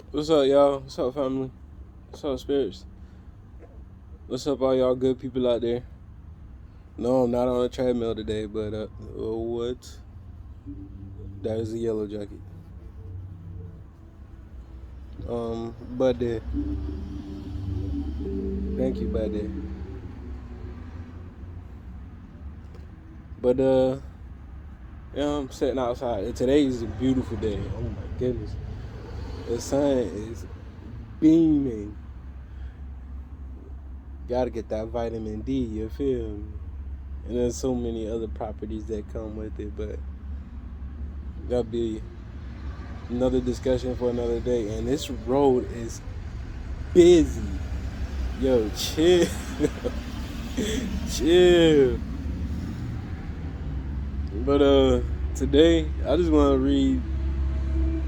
What's up, y'all? What's up, family? What's up, spirits? What's up, all y'all good people out there? No, I'm not on a treadmill today, but what? That is a yellow jacket. Buddy. Thank you, buddy. But I'm sitting outside. Today is a beautiful day. Oh my goodness, the sun is beaming. Gotta get that vitamin D. You feel me? And there's so many other properties that come with it, but that'll be another discussion for another day. And this road is busy. Yo, chill. Chill. But today I just want to read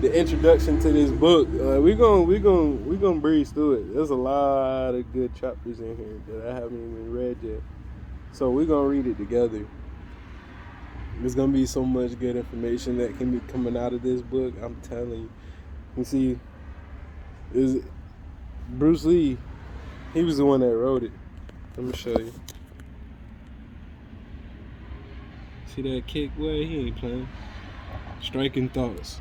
the introduction to this book. We gonna breeze through it. There's a lot of good chapters in here that I haven't even read yet. So we're gonna read it together. There's gonna be so much good information that can be coming out of this book. I'm telling you. You see, is Bruce Lee? He was the one that wrote it. Let me show you. See that kick? Well, he ain't playing. Striking thoughts.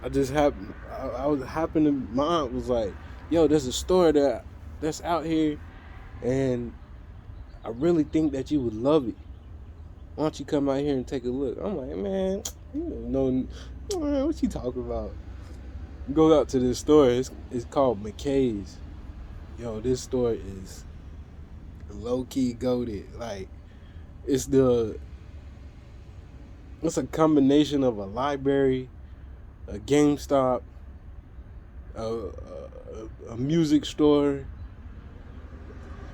I was happening. My aunt was like, "Yo, there's a store that's out here, and I really think that you would love it. Why don't you come out here and take a look?" I'm like, "Man, you don't know, man, what you talking about?" Go out to this store. It's called McKay's. Yo, this store is low key goated. Like, it's a combination of a library, a GameStop, a music store.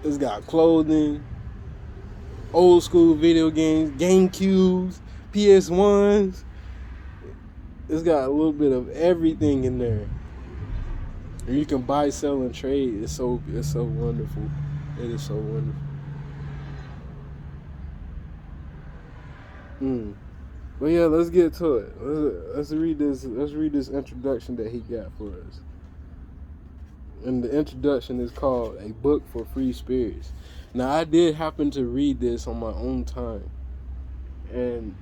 It's got clothing, old school video games, GameCubes, PS1s. It's got a little bit of everything in there. And you can buy, sell, and trade. It's so wonderful. It is so wonderful. But yeah, let's get to it. Let's read this. Let's read this introduction that he got for us. And the introduction is called "A Book for Free Spirits." Now, I did happen to read this on my own time, and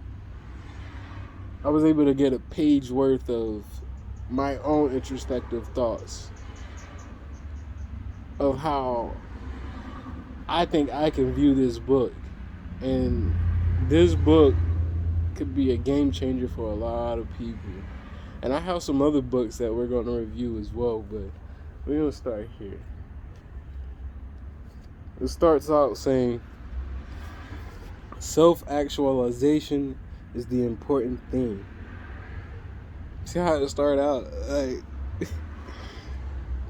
I was able to get a page worth of my own introspective thoughts of how I think I can view this book. And this book could be a game changer for a lot of people. And I have some other books that we're going to review as well, but we're going to start here. It starts out saying, self-actualization is the important thing. See how it started out? Like,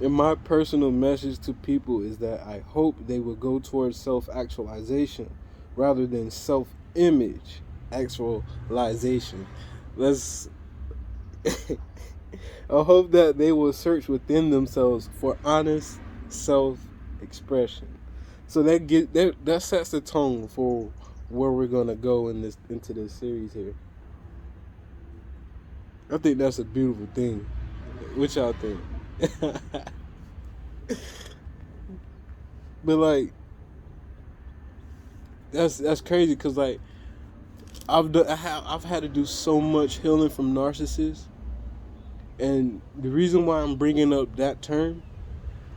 and my personal message to people is that I hope they will go towards self-actualization rather than self-image actualization. I hope that they will search within themselves for honest self-expression. So that sets the tone for where we're gonna go into this series here. I think that's a beautiful thing. What y'all think? But like, that's crazy because like I've had to do so much healing from narcissists, and the reason why I'm bringing up that term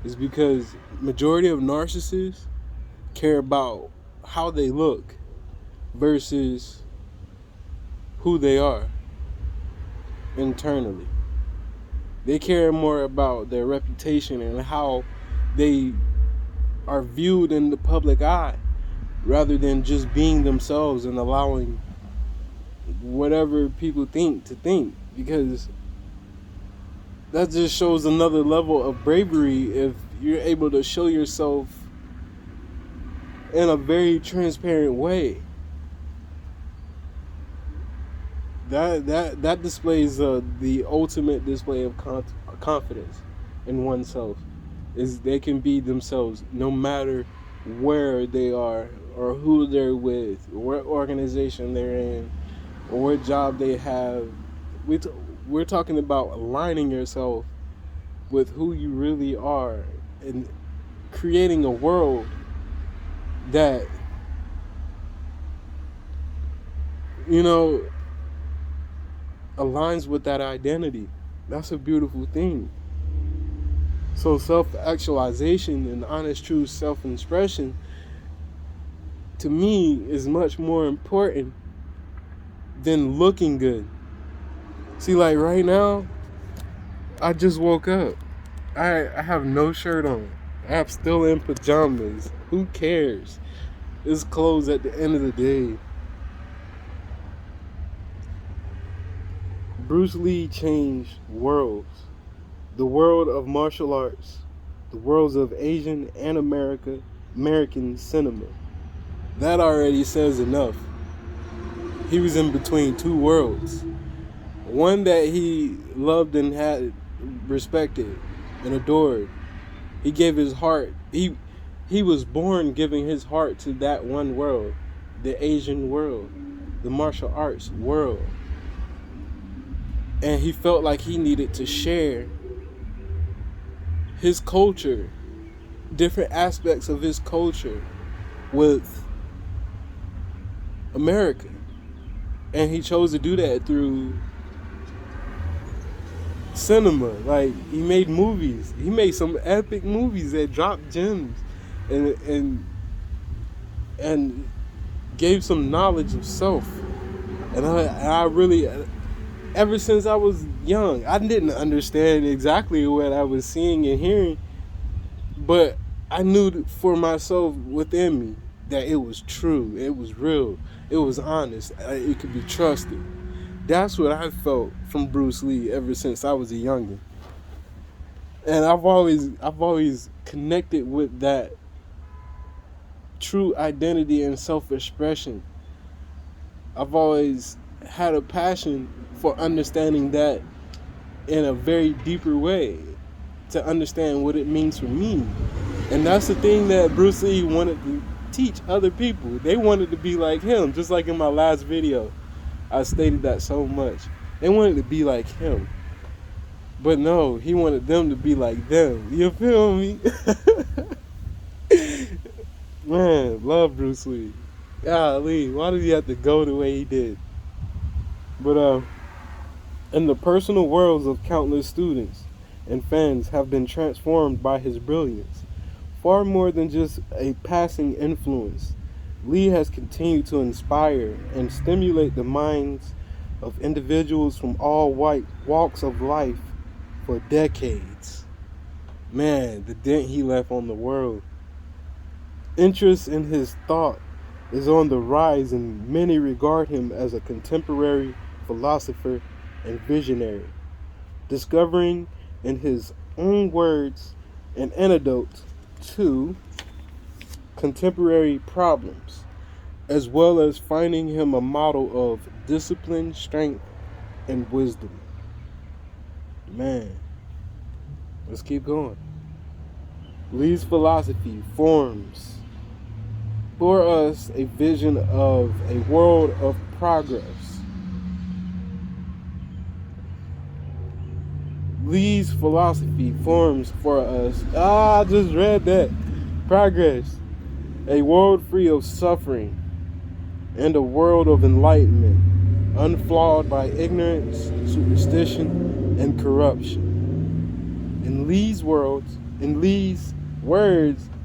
is because majority of narcissists care about how they look versus who they are internally. They care more about their reputation and how they are viewed in the public eye rather than just being themselves and allowing whatever people think to think, because that just shows another level of bravery if you're able to show yourself in a very transparent way. That displays the ultimate display of confidence in oneself. Is they can be themselves no matter where they are or who they're with, or what organization they're in, or what job they have. we're talking about aligning yourself with who you really are and creating a world that, you know, aligns with that identity. That's a beautiful thing. So self-actualization and honest, true self-expression, to me, is much more important than looking good. See, like right now, I just woke up. I have no shirt on. I'm still in pajamas. Who cares? It's clothes at the end of the day. Bruce Lee changed worlds. The world of martial arts, the worlds of Asian and American cinema. That already says enough. He was in between two worlds. One that he loved and had respected and adored. He gave his heart. He was born giving his heart to that one world, the Asian world, the martial arts world. And he felt like he needed to share his culture, different aspects of his culture, with America. And he chose to do that through cinema. Like, he made movies. He made some epic movies that dropped gems and gave some knowledge of self. And I really, ever since I was young, I didn't understand exactly what I was seeing and hearing, but I knew for myself within me that it was true, it was real, it was honest, it could be trusted. That's what I felt from Bruce Lee ever since I was a youngin'. And I've always connected with that true identity and self-expression. I've always had a passion for understanding that in a very deeper way, to understand what it means for me. And that's the thing that Bruce Lee wanted to teach other people. They wanted to be like him, just like in my last video. I stated that so much. They wanted to be like him. But no, he wanted them to be like them. You feel me? Man, love Bruce Lee. Golly, why did he have to go the way he did? But in the personal worlds of countless students and fans have been transformed by his brilliance. Far more than just a passing influence, Lee has continued to inspire and stimulate the minds of individuals from all walks of life for decades. Man, the dent he left on the world. Interest in his thought is on the rise, and many regard him as a contemporary philosopher and visionary, discovering in his own words an antidote to contemporary problems, as well as finding him a model of discipline, strength, and wisdom. Man, let's keep going. Lee's philosophy forms for us a vision of a world of progress. Lee's philosophy forms for us, I just read that, progress, a world free of suffering, and a world of enlightenment, unflawed by ignorance, superstition, and corruption. In Lee's words,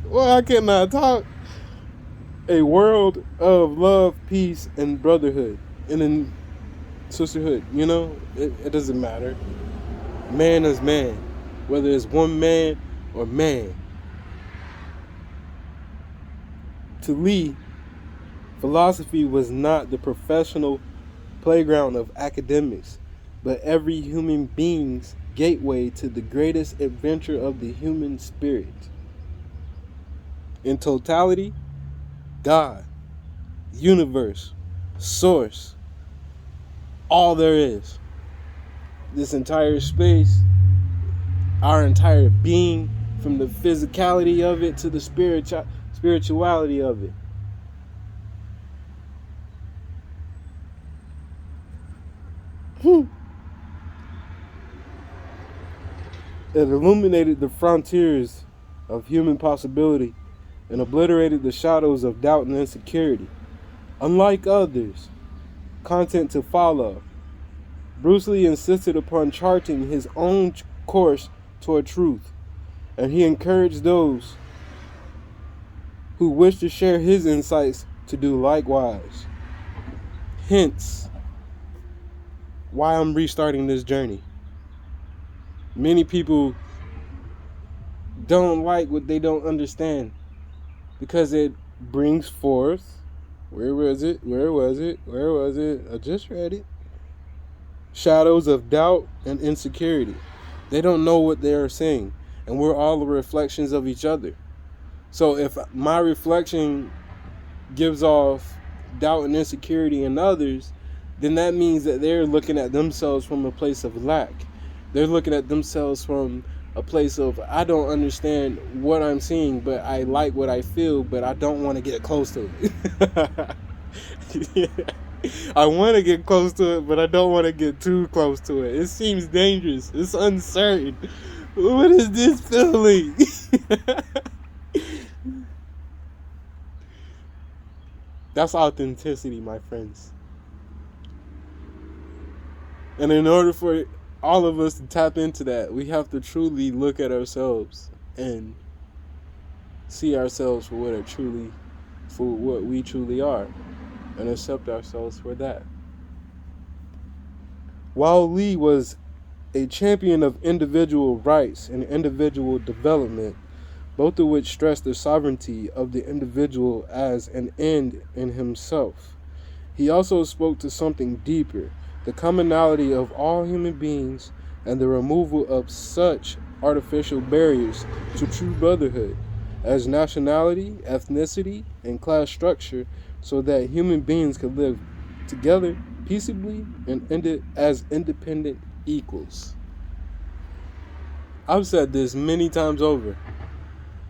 well, I cannot talk. A world of love, peace, and brotherhood, and in sisterhood. You know, it doesn't matter. Man is man, whether it's one man or man. To Lee, philosophy was not the professional playground of academics, but every human being's gateway to the greatest adventure of the human spirit. In totality, God, universe, source, all there is. This entire space, our entire being, from the physicality of it to the spirituality of it. It illuminated the frontiers of human possibility and obliterated the shadows of doubt and insecurity. Unlike others, content to follow, Bruce Lee insisted upon charting his own course toward truth, and he encouraged those who wish to share his insights to do likewise. Hence, why I'm restarting this journey. Many people don't like what they don't understand because it brings forth, where was it? I just read it. Shadows of doubt and insecurity. They don't know what they are saying, and we're all the reflections of each other. So if my reflection gives off doubt and insecurity in others, then that means that they're looking at themselves from a place of lack. They're looking at themselves from a place of, I don't understand what I'm seeing, but I like what I feel, but I don't want to get close to it. Yeah. I want to get close to it, but I don't want to get too close to it. It seems dangerous. It's uncertain. What is this feeling? That's authenticity, my friends. And in order for all of us to tap into that, we have to truly look at ourselves and see ourselves for what we truly are, and accept ourselves for that. While Lee was a champion of individual rights and individual development, both of which stress the sovereignty of the individual as an end in himself, he also spoke to something deeper, the commonality of all human beings and the removal of such artificial barriers to true brotherhood as nationality, ethnicity, and class structure, so that human beings could live together peaceably and as independent equals. I've said this many times over.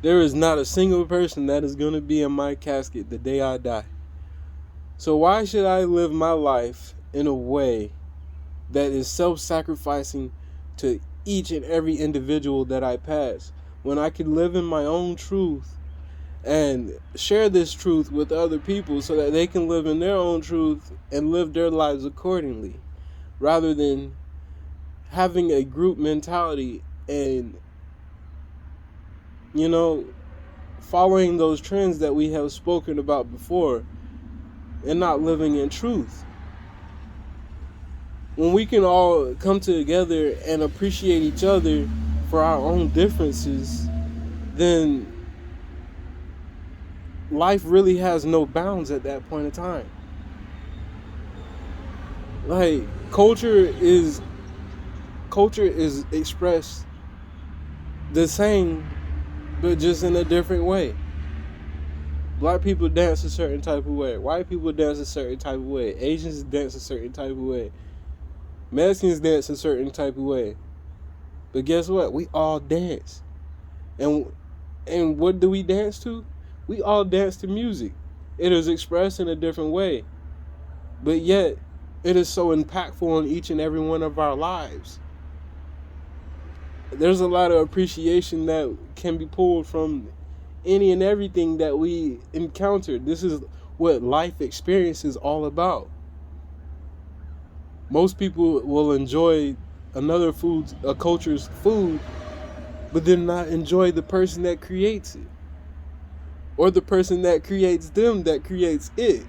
There is not a single person that is going to be in my casket the day I die. So why should I live my life in a way that is self-sacrificing to each and every individual that I pass, when I can live in my own truth and share this truth with other people so that they can live in their own truth and live their lives accordingly, rather than having a group mentality and, following those trends that we have spoken about before and not living in truth. When we can all come together and appreciate each other for our own differences, then life really has no bounds at that point in time. Like, culture is expressed the same, but just in a different way. Black people dance a certain type of way. White people dance a certain type of way. Asians dance a certain type of way. Mexicans dance a certain type of way. But guess what? We all dance. And what do we dance to? We all dance to music. It is expressed in a different way. But yet, it is so impactful in each and every one of our lives. There's a lot of appreciation that can be pulled from any and everything that we encounter. This is what life experience is all about. Most people will enjoy a culture's food, but then not enjoy the person that creates it, or the person that creates them, that creates it.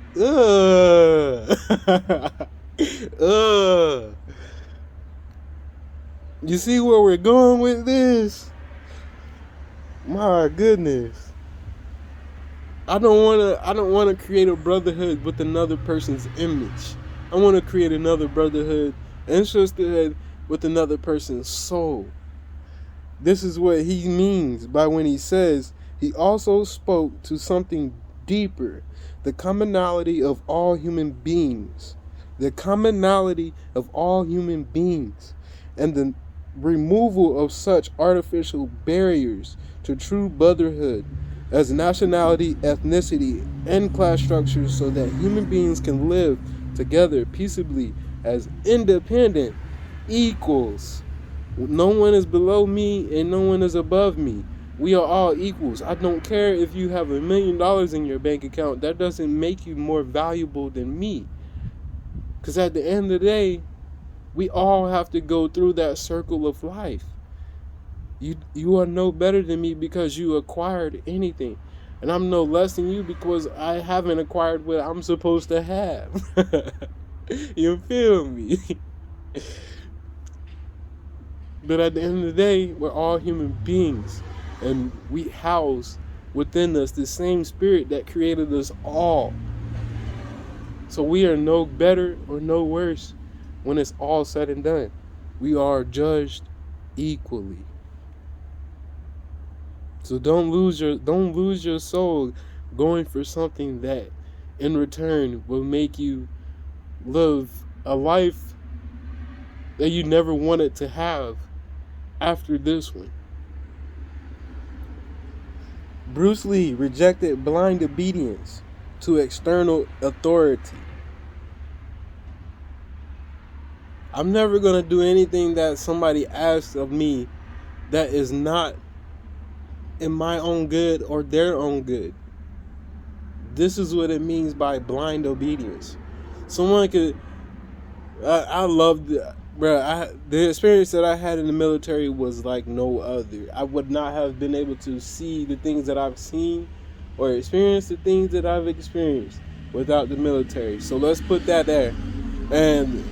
You see where we're going with this? My goodness. I don't want to create a brotherhood with another person's image. I want to create another brotherhood and sisterhood with another person's soul. This is what he means by when he says he also spoke to something deeper, the commonality of all human beings. The commonality of all human beings and the removal of such artificial barriers to true brotherhood as nationality, ethnicity, and class structures, so that human beings can live together peaceably as independent equals. No one is below me and no one is above me. We are all equals. I don't care if you have $1 million in your bank account. That doesn't make you more valuable than me. Because at the end of the day, we all have to go through that circle of life. You are no better than me because you acquired anything. And I'm no less than you because I haven't acquired what I'm supposed to have. You feel me? But at the end of the day, we're all human beings. And we house within us the same spirit that created us all. So we are no better or no worse when it's all said and done. We are judged equally. So don't lose your soul going for something that in return will make you live a life that you never wanted to have after this one. Bruce Lee rejected blind obedience to external authority. I'm never going to do anything that somebody asks of me that is not in my own good or their own good. This is what it means by blind obedience. Someone could, I love the experience that I had in the military was like no other. I would not have been able to see the things that I've seen or experience the things that I've experienced without the military. So let's put that there. And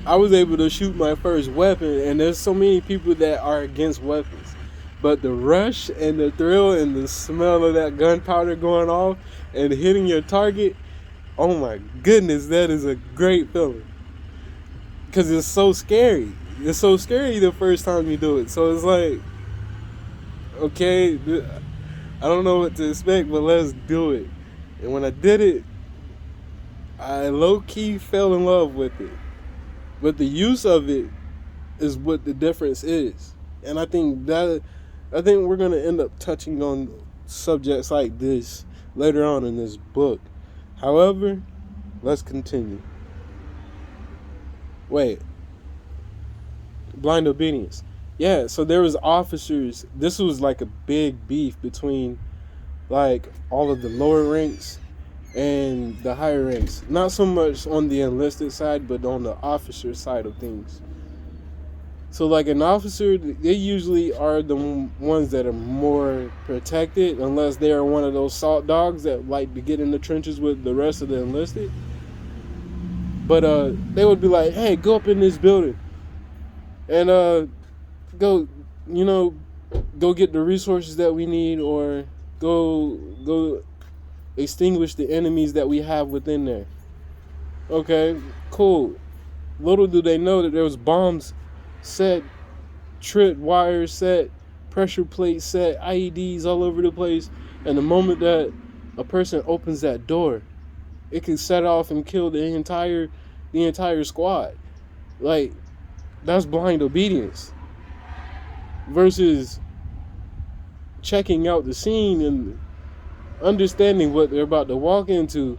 I was able to shoot my first weapon, and there's so many people that are against weapons. But the rush and the thrill and the smell of that gunpowder going off and hitting your target, oh my goodness, that is a great feeling. Because it's so scary. It's so scary the first time you do it. So it's like, okay, I don't know what to expect, but let's do it. And when I did it, I low-key fell in love with it. But the use of it is what the difference is. And I think we're going to end up touching on subjects like this later on in this book. However, let's continue. Wait. Blind obedience. Yeah, so there was officers. This was like a big beef between like all of the lower ranks and the higher ranks. Not so much on the enlisted side, but on the officer side of things. So like an officer, they usually are the ones that are more protected, unless they are one of those salt dogs that like to get in the trenches with the rest of the enlisted. But they would be like, hey, go up in this building and go get the resources that we need, or go extinguish the enemies that we have within there. Okay, cool. Little do they know that there was bombs set, trip wires set, pressure plates set, IEDs all over the place. And the moment that a person opens that door, it can set off and kill the entire squad. Like, that's blind obedience. Versus checking out the scene and understanding what they're about to walk into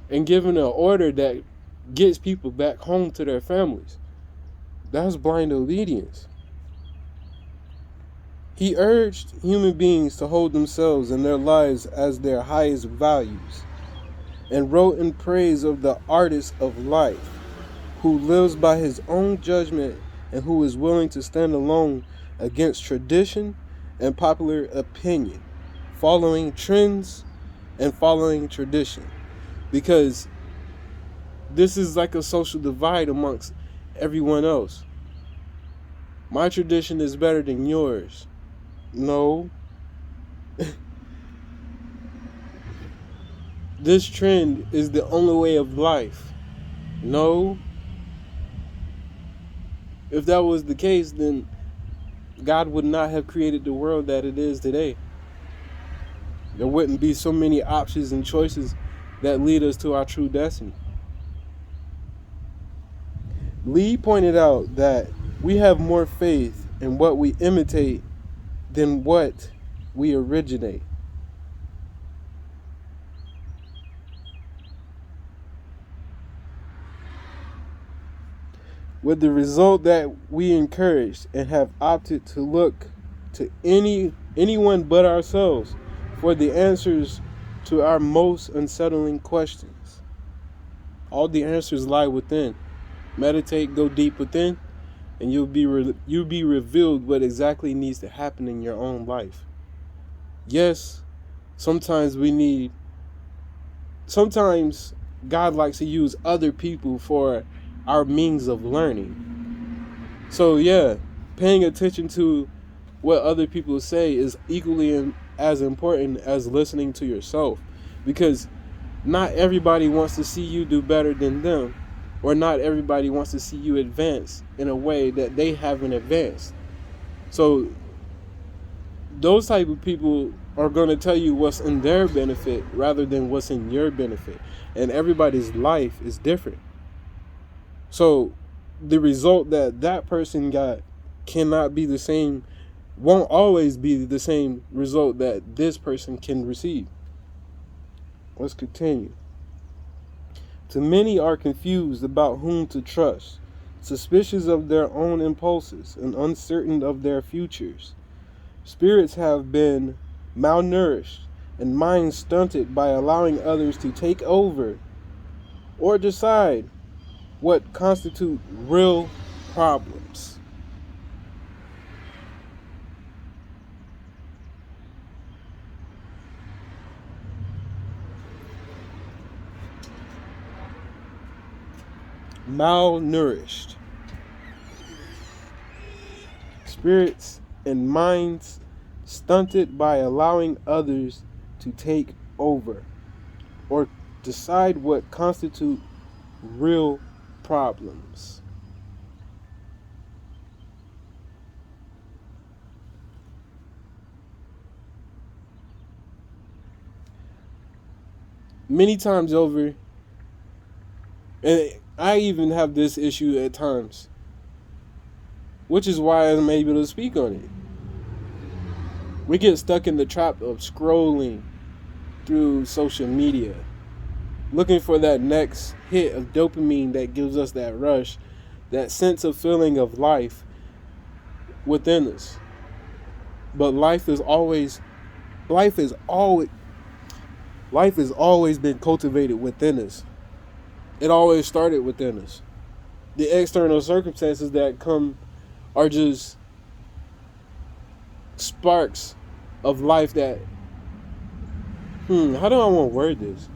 and giving an order that gets people back home to their families. That's blind obedience. He urged human beings to hold themselves and their lives as their highest values, and wrote in praise of the artist of life, who lives by his own judgment and who is willing to stand alone against tradition and popular opinion, following trends and following tradition. Because this is like a social divide amongst everyone else. My tradition is better than yours. No. This trend is the only way of life. No. If that was the case, then God would not have created the world that it is today. There wouldn't be so many options and choices that lead us to our true destiny. Lee pointed out that we have more faith in what we imitate than what we originate. with the result that we encouraged and have opted to look to anyone but ourselves for the answers to our most unsettling questions. All the answers lie within. Meditate, go deep within, and you'll be revealed what exactly needs to happen in your own life. Yes, sometimes God likes to use other people for our means of learning. So yeah, paying attention to what other people say is equally as important as listening to yourself, because not everybody wants to see you do better than them, or not everybody wants to see you advance in a way that they haven't advanced. So those type of people are going to tell you what's in their benefit rather than what's in your benefit, and everybody's life is different. So the result that person got cannot be the same, won't always be the same result that this person can receive. Let's continue. Too many are confused about whom to trust, suspicious of their own impulses, and uncertain of their futures. Spirits have been malnourished and minds stunted by allowing others to take over or decide what constitute real problems. Malnourished. Spirits and minds stunted by allowing others to take over or decide what constitute real problems. Many times over, and I even have this issue at times, which is why I'm able to speak on it. We get stuck in the trap of scrolling through social media, looking for that next hit of dopamine that gives us that rush, that sense of feeling of life within us. But life has always been cultivated within us. It always started within us. The external circumstances that come are just sparks of life that, how do I want to word this?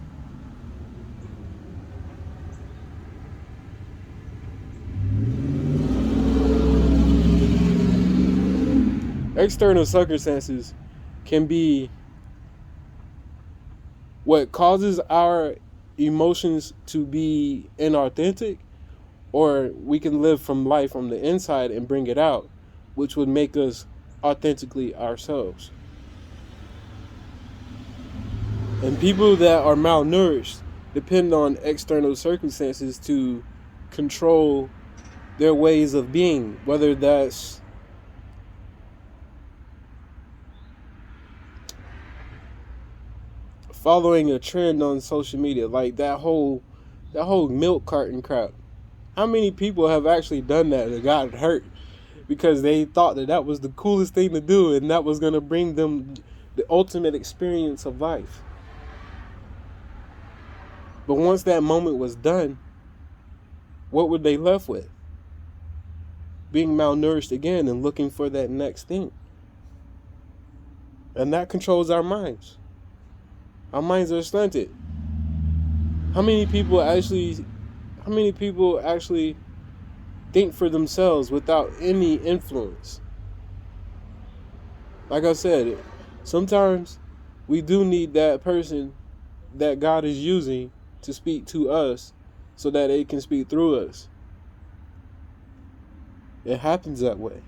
External circumstances can be what causes our emotions to be inauthentic, or we can live from life from the inside and bring it out, which would make us authentically ourselves. And people that are malnourished depend on external circumstances to control their ways of being, whether that's following a trend on social media, like that whole milk carton crap. How many people have actually done that and got hurt because they thought that was the coolest thing to do, and that was going to bring them the ultimate experience of life? But once that moment was done, what were they left with? Being malnourished again and looking for that next thing. And that controls our minds. Our minds are stunted. How many people actually think for themselves without any influence? Like I said, sometimes we do need that person that God is using to speak to us so that it can speak through us. It happens that way.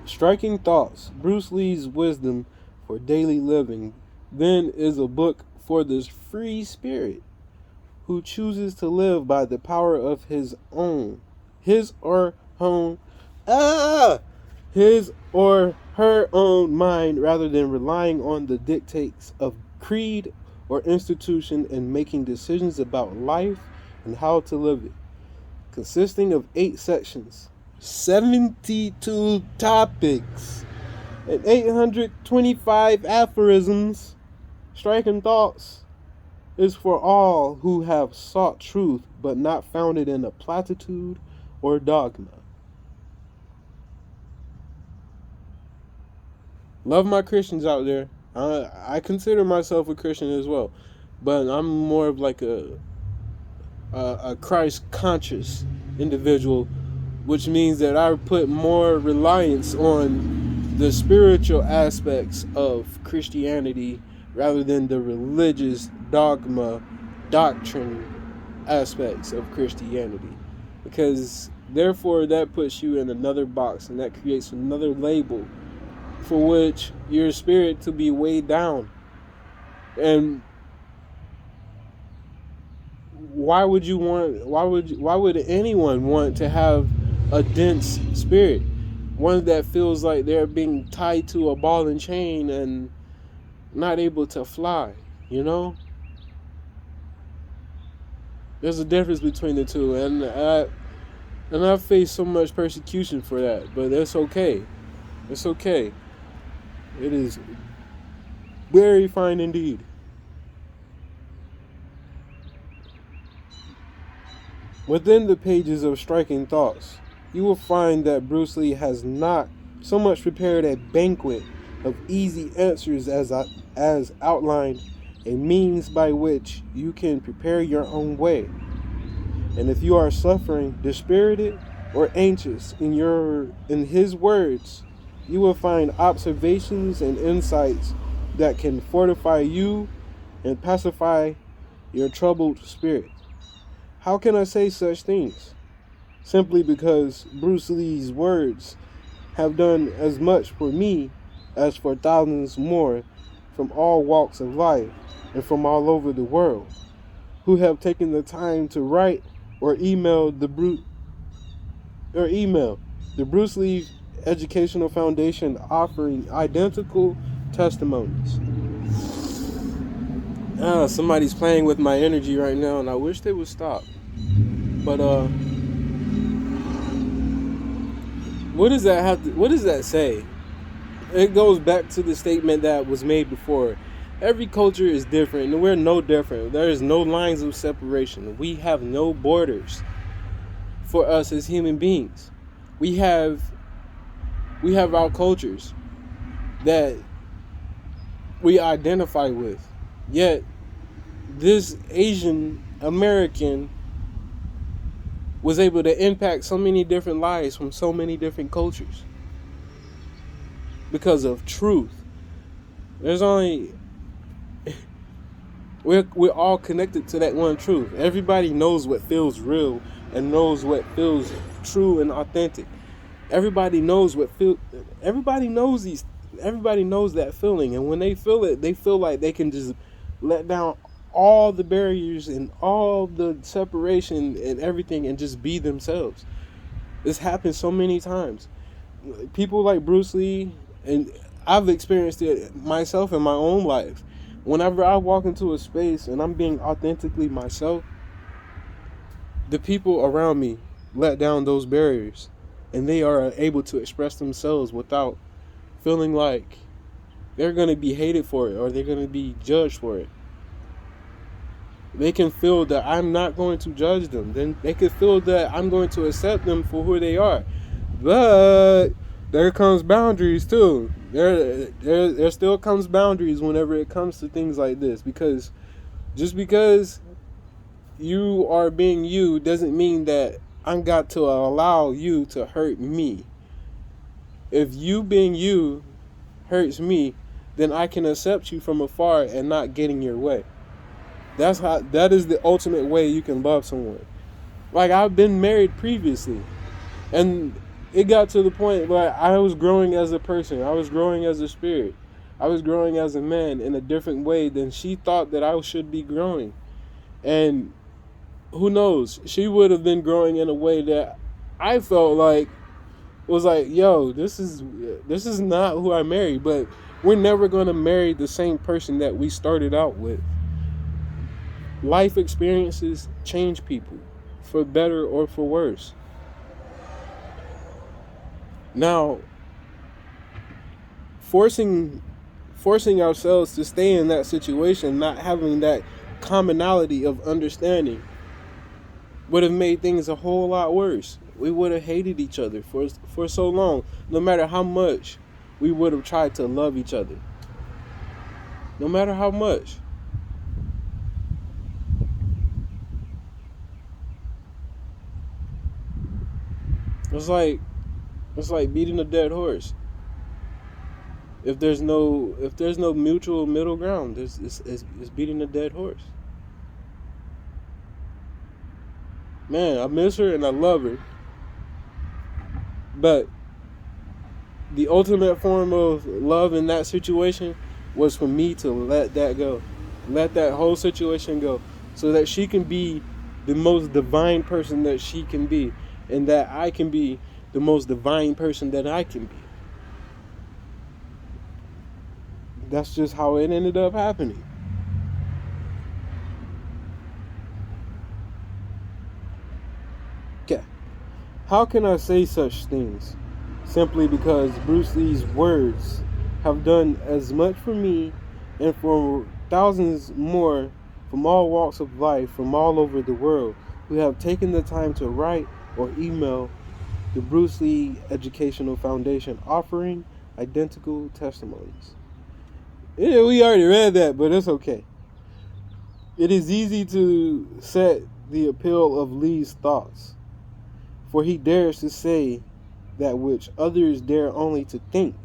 Striking Thoughts, Bruce Lee's Wisdom for Daily Living, then is a book for the free spirit who chooses to live by the power of his or her own mind, rather than relying on the dictates of creed or institution and making decisions about life and how to live it. consisting of 8 sections, 72 topics, and 825 aphorisms. Striking Thoughts is for all who have sought truth but not found it in a platitude or dogma. Love my Christians out there. I consider myself a Christian as well, but I'm more of like a Christ conscious individual, which means that I put more reliance on the spiritual aspects of Christianity rather than the religious dogma, doctrine aspects of Christianity. Because therefore that puts you in another box, and that creates another label for which your spirit to be weighed down. And why would anyone want to have a dense spirit, one that feels like they're being tied to a ball and chain and not able to fly? There's a difference between the two, and I've faced so much persecution for that, but it's okay. It's okay. It is very fine indeed. Within the pages of Striking Thoughts, you will find that Bruce Lee has not so much prepared a banquet of easy answers as outlined, a means by which you can prepare your own way. And if you are suffering, dispirited, or anxious, in his words, you will find observations and insights that can fortify you and pacify your troubled spirit. How can I say such things? Simply because Bruce Lee's words have done as much for me as for thousands more from all walks of life and from all over the world, who have taken the time to write or email the Bruce Lee Educational Foundation, offering identical testimonies. Somebody's playing with my energy right now, and I wish they would stop. But what does that say? It goes back to the statement that was made before. Every culture is different, and we're no different. There is no lines of separation. We have no borders for us as human beings. We have our cultures that we identify with. Yet, this Asian American was able to impact so many different lives from so many different cultures because of truth. We're all connected to that one truth. Everybody knows what feels real and knows what feels true and authentic. Everybody knows that feeling, and when they feel it, they feel like they can just let down all the barriers and all the separation and everything and just be themselves. This happens so many times. People like Bruce Lee, and I've experienced it myself in my own life. Whenever I walk into a space and I'm being authentically myself, the people around me let down those barriers, and they are able to express themselves without feeling like they're going to be hated for it or they're going to be judged for it. They can feel that I'm not going to judge them. Then they can feel that I'm going to accept them for who they are. But there comes boundaries too. There still comes boundaries whenever it comes to things like this, because just because you are being you doesn't mean that I'm got to allow you to hurt me. If you being you hurts me, then I can accept you from afar and not get in your way. That is the ultimate way you can love someone. Like, I've been married previously, and it got to the point where I was growing as a person. I was growing as a spirit. I was growing as a man in a different way than she thought that I should be growing. And who knows? She would have been growing in a way that I felt like was like, yo, this is not who I married. But we're never going to marry the same person that we started out with. Life experiences change people for better or for worse. Now, forcing ourselves to stay in that situation, not having that commonality of understanding, would have made things a whole lot worse. We would have hated each other for so long, no matter how much we would have tried to love each other. No matter how much. It's like beating a dead horse. If there's no mutual middle ground, it's beating a dead horse. Man, I miss her and I love her. But the ultimate form of love in that situation was for me to let that go. Let that whole situation go. So that she can be the most divine person that she can be. And that I can be the most divine person that I can be. That's just how it ended up happening. Okay. How can I say such things? Simply because Bruce Lee's words have done as much for me and for thousands more from all walks of life from all over the world who have taken the time to write or email the Bruce Lee Educational Foundation offering identical testimonies. Yeah, we already read that, but it's okay. It is easy to set the appeal of Lee's thoughts, for he dares to say that which others dare only to think.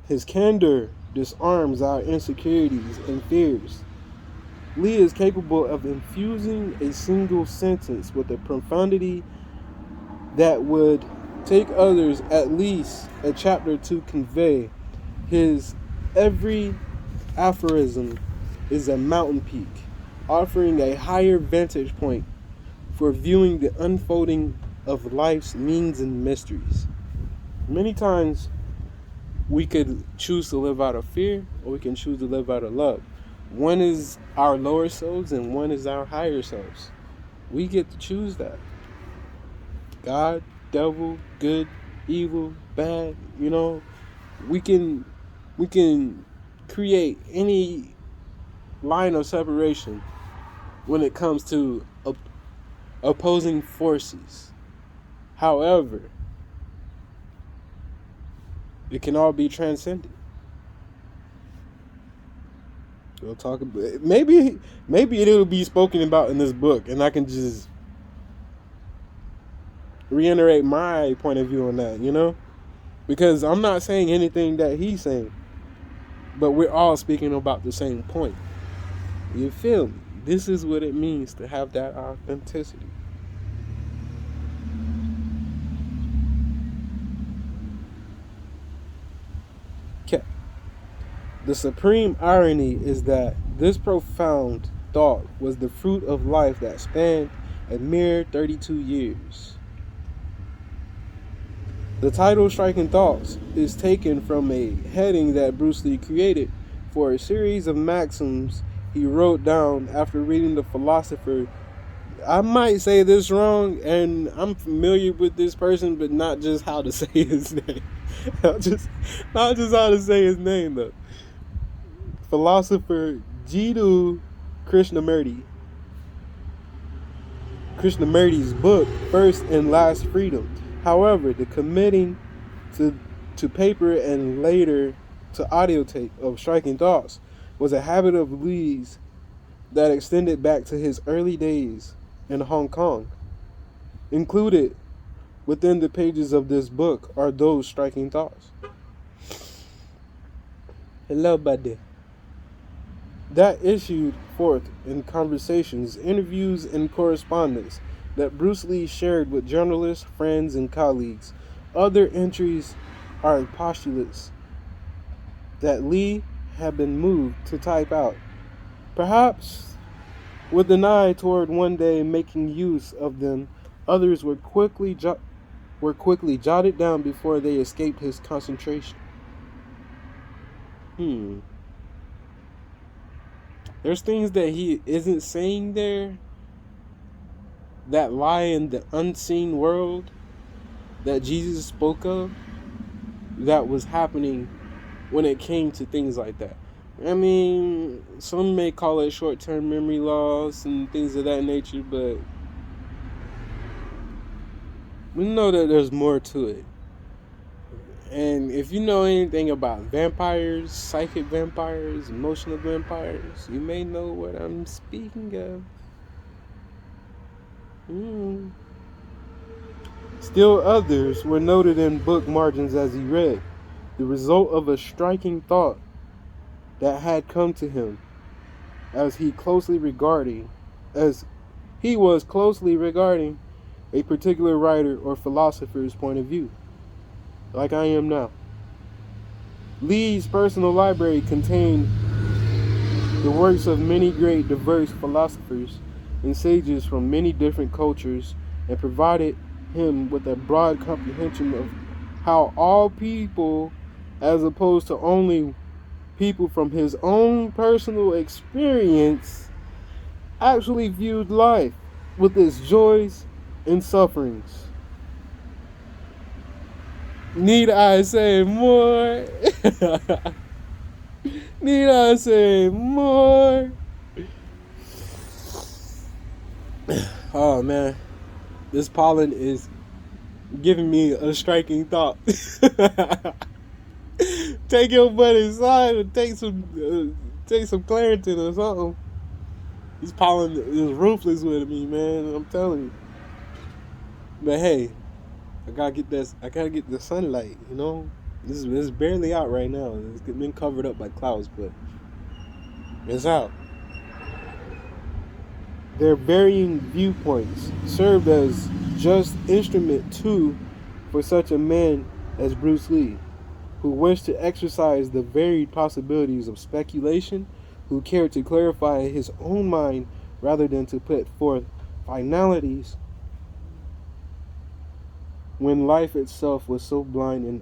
His candor disarms our insecurities and fears. Lee is capable of infusing a single sentence with a profundity that would take others at least a chapter to convey. His every aphorism is a mountain peak, offering a higher vantage point for viewing the unfolding of life's means and mysteries. Many times we could choose to live out of fear, or we can choose to live out of love. One is our lower selves and one is our higher selves. We get to choose that. God, devil, good, evil, bad, we can create any line of separation when it comes to opposing forces. However, it can all be transcended. We'll talk about maybe it'll be spoken about in this book, and I can just reiterate my point of view on that, because I'm not saying anything that he's saying, but we're all speaking about the same point. You feel me? This is what it means to have that authenticity. Okay. The supreme irony is that this profound thought was the fruit of life that spanned a mere 32 years. The title Striking Thoughts is taken from a heading that Bruce Lee created for a series of maxims he wrote down after reading the philosopher. I might say this wrong, and I'm familiar with this person, but not just how to say his name. not just how to say his name, though. Philosopher Jiddu Krishnamurti's book, First and Last Freedom. However, the committing to paper and later to audio tape of Striking Thoughts was a habit of Lee's that extended back to his early days in Hong Kong. Included within the pages of this book are those striking thoughts. Hello, buddy. That issued forth in conversations, interviews, and correspondence that Bruce Lee shared with journalists, friends, and colleagues. Other entries are postulates that Lee had been moved to type out, perhaps with an eye toward one day making use of them. Others were quickly jotted down before they escaped his concentration. There's things that he isn't saying there that lie in the unseen world that Jesus spoke of, that was happening when it came to things like that. I mean, some may call it short-term memory loss and things of that nature, but we know that there's more to it. And if you know anything about vampires, psychic vampires, emotional vampires, you may know what I'm speaking of. Still others were noted in book margins as he read, the result of a striking thought that had come to him as he was closely regarding a particular writer or philosopher's point of view, like I am now. Lee's personal library contained the works of many great diverse philosophers and sages from many different cultures, and provided him with a broad comprehension of how all people, as opposed to only people from his own personal experience, actually viewed life with its joys and sufferings. Need I say more? Need I say more? Oh man, this pollen is giving me a striking thought. Take your butt inside and take some Claritin or something. This pollen is ruthless with me, man. I'm telling you. But hey, I gotta get the sunlight. You know, this is barely out right now. It's been covered up by clouds, but it's out. Their varying viewpoints served as just instrument too for such a man as Bruce Lee, who wished to exercise the varied possibilities of speculation, who cared to clarify his own mind rather than to put forth finalities when life itself was so blind and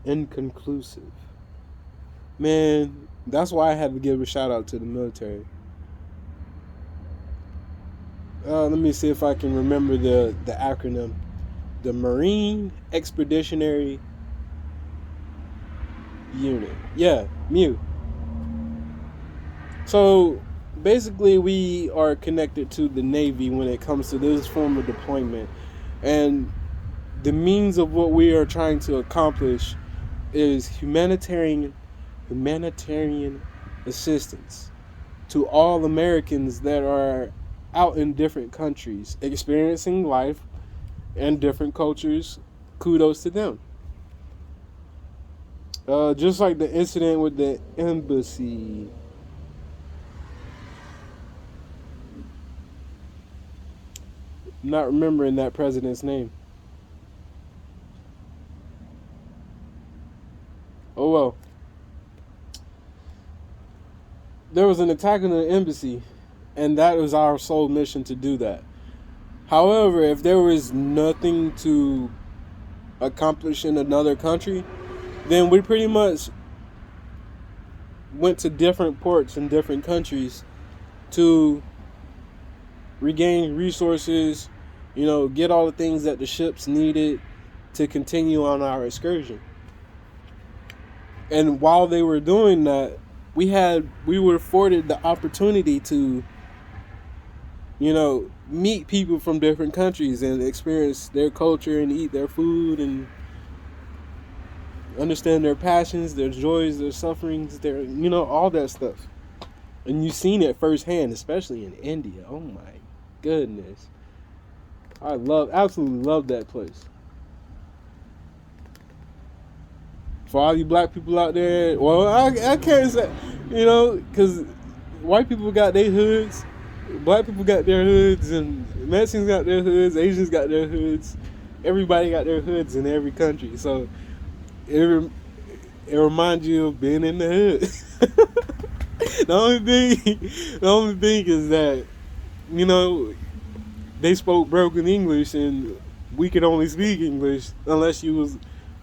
inconclusive. Man, that's why I had to give a shout out to the military. Let me see if I can remember the acronym. The Marine Expeditionary Unit. Yeah, MEU. So basically we are connected to the Navy when it comes to this form of deployment. And the means of what we are trying to accomplish is humanitarian assistance to all Americans that are out in different countries, experiencing life and different cultures. Kudos to them. Just like the incident with the embassy. I'm not remembering that president's name. Oh well. There was an attack on the embassy, and that was our sole mission to do that. However, if there was nothing to accomplish in another country, then we pretty much went to different ports in different countries to regain resources, get all the things that the ships needed to continue on our excursion. And while they were doing that, we were afforded the opportunity to, meet people from different countries and experience their culture and eat their food and understand their passions, their joys, their sufferings, their, all that stuff. And you've seen it firsthand, especially in India. Oh my goodness. I absolutely love that place. For all you black people out there, well, I can't say, because white people got their hoods, black people got their hoods, and Mexicans got their hoods, Asians got their hoods. Everybody got their hoods in every country. So it reminds you of being in the hood. The only thing is that, they spoke broken English and we could only speak English unless you was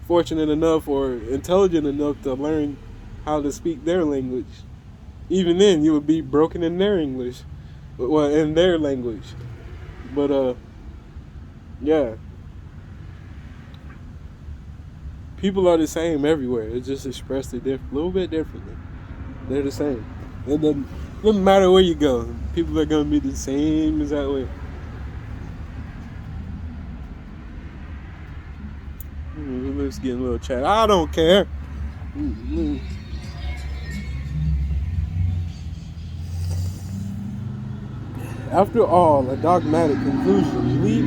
fortunate enough or intelligent enough to learn how to speak their language. Even then, you would be broken in their English, well, in their language. But yeah, people are the same everywhere. It's just expressed a little bit differently. They're the same. It doesn't matter where you go. People are gonna be the same as that way. Let's get a little chat. I don't care. After all, a dogmatic conclusion, Lee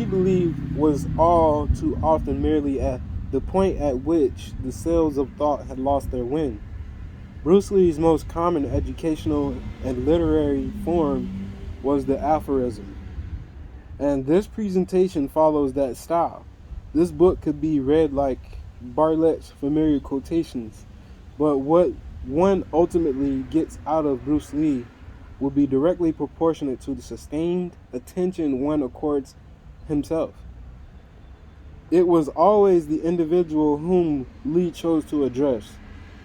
believed was all too often merely at the point at which the sails of thought had lost their wind. Bruce Lee's most common educational and literary form was the aphorism, and this presentation follows that style. This book could be read like Bartlett's familiar quotations, but what one ultimately gets out of Bruce Lee will be directly proportionate to the sustained attention one accords himself. It was always the individual whom Lee chose to address,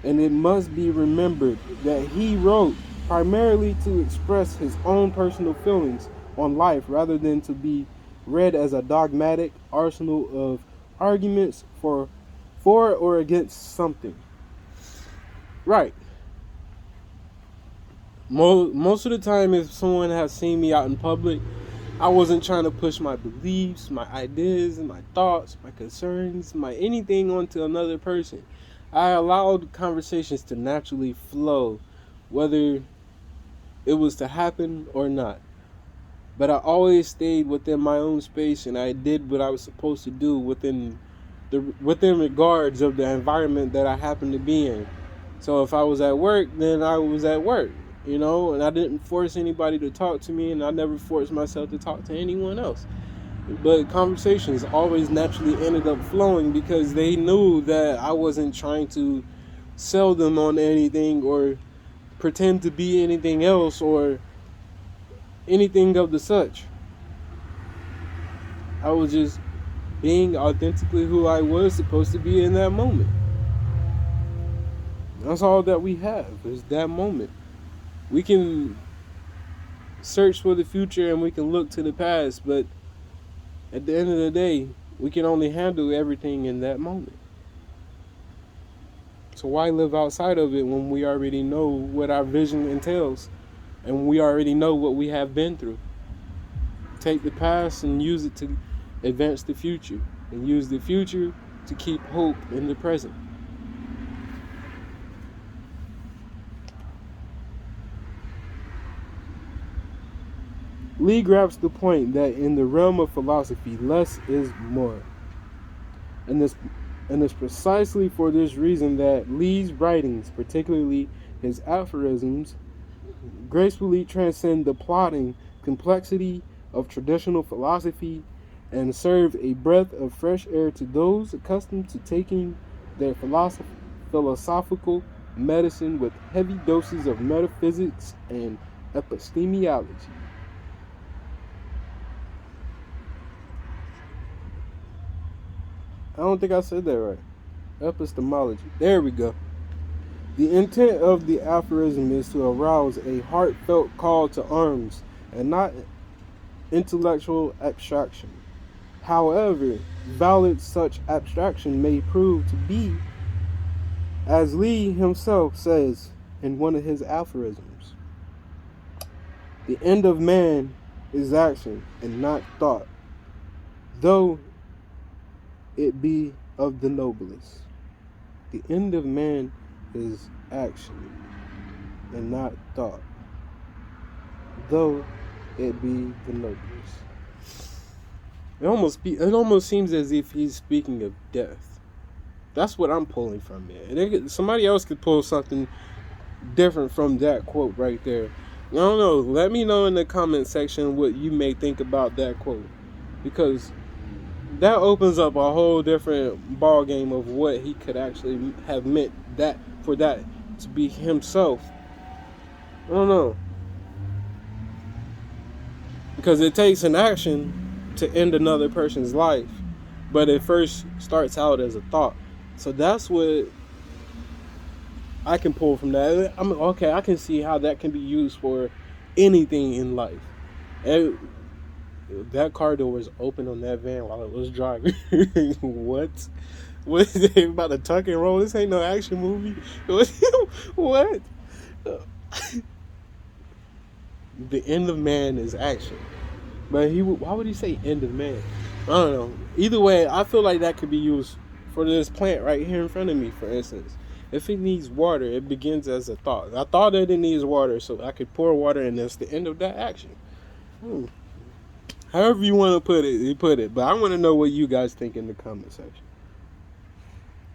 and it must be remembered that he wrote primarily to express his own personal feelings on life rather than to be read as a dogmatic arsenal of arguments for or against something. Right. Most of the time, if someone has seen me out in public, I wasn't trying to push my beliefs, my ideas, my thoughts, my concerns, my anything onto another person. I allowed conversations to naturally flow, whether it was to happen or not. But I always stayed within my own space, and I did what I was supposed to do within regards of the environment that I happened to be in. So if I was at work, then I was at work, and I didn't force anybody to talk to me, and I never forced myself to talk to anyone else. But conversations always naturally ended up flowing because they knew that I wasn't trying to sell them on anything or pretend to be anything else or anything of the such. I was just being authentically who I was supposed to be in that moment. That's all that we have is that moment. We can search for the future and we can look to the past, but at the end of the day, we can only handle everything in that moment. So why live outside of it when we already know what our vision entails and we already know what we have been through? Take the past and use it to advance the future, and use the future to keep hope in the present. Lee grabs the point that in the realm of philosophy, less is more. And it's precisely for this reason that Lee's writings, particularly his aphorisms, gracefully transcend the plodding complexity of traditional philosophy and serve a breath of fresh air to those accustomed to taking their philosophical medicine with heavy doses of metaphysics and epistemology. I don't think I said that right. Epistemology. There we go. The intent of the aphorism is to arouse a heartfelt call to arms and not intellectual abstraction. However, valid such abstraction may prove to be, as Lee himself says in one of his aphorisms, the end of man is action and not thought, though it be of the noblest. The end of man is action and not thought, though it be the noblest. It almost seems as if he's speaking of death. That's what I'm pulling from it. Somebody else could pull something different from that quote right there. I don't know. Let me know in the comment section what you may think about that quote, because that opens up a whole different ball game of what he could actually have meant that for that to be himself. I don't know, because it takes an action to end another person's life, but it first starts out as a thought. So that's what I can pull from that. I can see how that can be used for anything in life. And that car door was open on that van while it was driving. What? What is they about to tuck and roll? This ain't no action movie. What? The end of man is action. But why would he say end of man? I don't know. Either way, I feel like that could be used for this plant right here in front of me, for instance. If it needs water, it begins as a thought. I thought that it needs water, so I could pour water, and that's the end of that action. However you want to put it, you put it. But I want to know what you guys think in the comment section.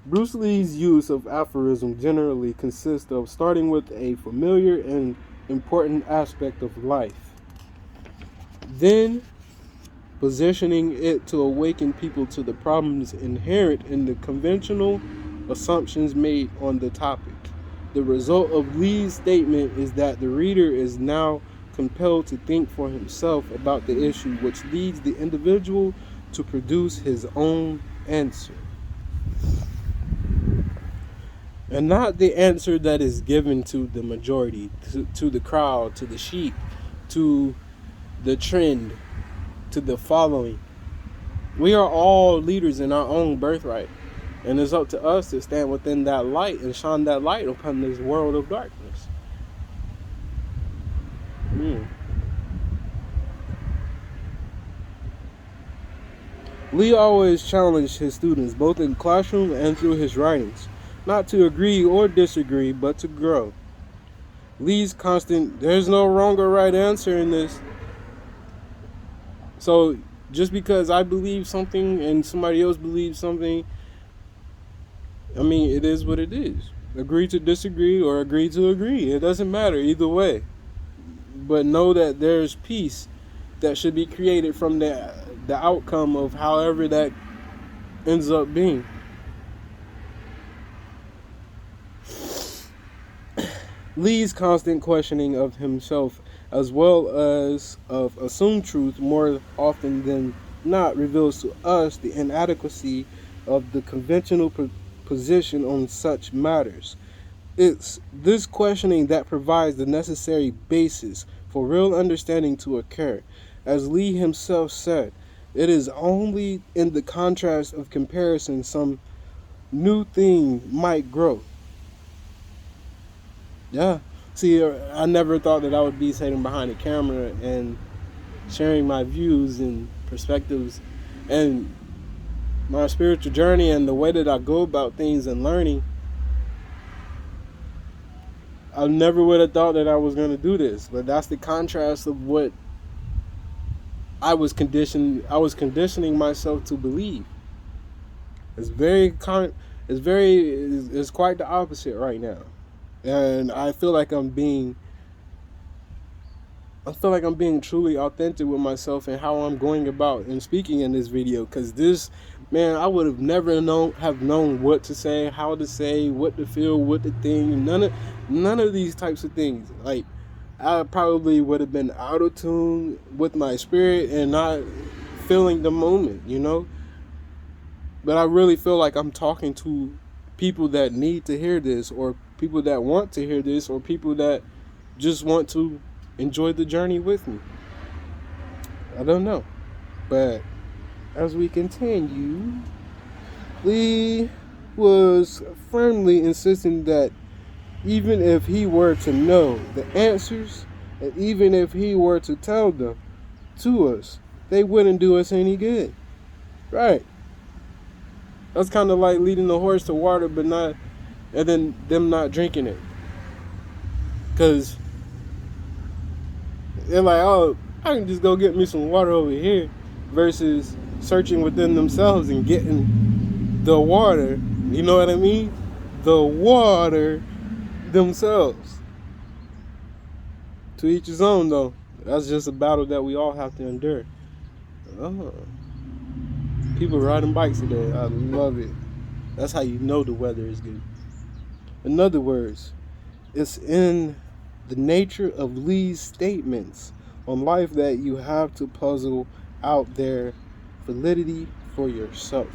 Bruce Lee's use of aphorism generally consists of starting with a familiar and important aspect of life, then positioning it to awaken people to the problems inherent in the conventional assumptions made on the topic. The result of Lee's statement is that the reader is now compelled to think for himself about the issue, which leads the individual to produce his own answer. And not the answer that is given to the majority, to the crowd, to the sheep, to the trend, to the following. We are all leaders in our own birthright. And it's up to us to stand within that light and shine that light upon this world of darkness. Lee always challenged his students, both in classroom and through his writings, not to agree or disagree, but to grow. Lee's constant, there's no wrong or right answer in this. So just because I believe something and somebody else believes something, I mean, it is what it is. Agree to disagree or agree to agree. It doesn't matter either way. But know that there's peace that should be created from the outcome of however that ends up being. Lee's constant questioning of himself as well as of assumed truth more often than not reveals to us the inadequacy of the conventional position on such matters. It's this questioning that provides the necessary basis for real understanding to occur. As Lee himself said, it is only in the contrast of comparison some new thing might grow. Yeah. See, I never thought that I would be sitting behind a camera and sharing my views and perspectives and my spiritual journey and the way that I go about things and learning. I never would have thought that I was going to do this, but that's the contrast of what I was conditioning myself to believe. It's quite the opposite right now. And I feel like I'm being truly authentic with myself and how I'm going about and speaking in this video. Because this, man, I would have never known what to say, how to say, what to feel, what to think. None of these types of things. Like, I probably would have been out of tune with my spirit and not feeling the moment, you know. But I really feel like I'm talking to people that need to hear this, or people that want to hear this, or people that just want to enjoy the journey with me. I don't know. But as we continue, Lee was firmly insisting that even if he were to know the answers, and even if he were to tell them to us, they wouldn't do us any good. Right. That's kind of like leading the horse to water, but not, and then them not drinking it. Because they're like, oh, I can just go get me some water over here, versus searching within themselves and getting the water, you know what I mean? The water themselves. To each his own, though. That's just a battle that we all have to endure. Oh. People riding bikes today. I love it. That's how you know the weather is good. In other words, it's in the nature of Lee's statements on life that you have to puzzle out their validity for yourself.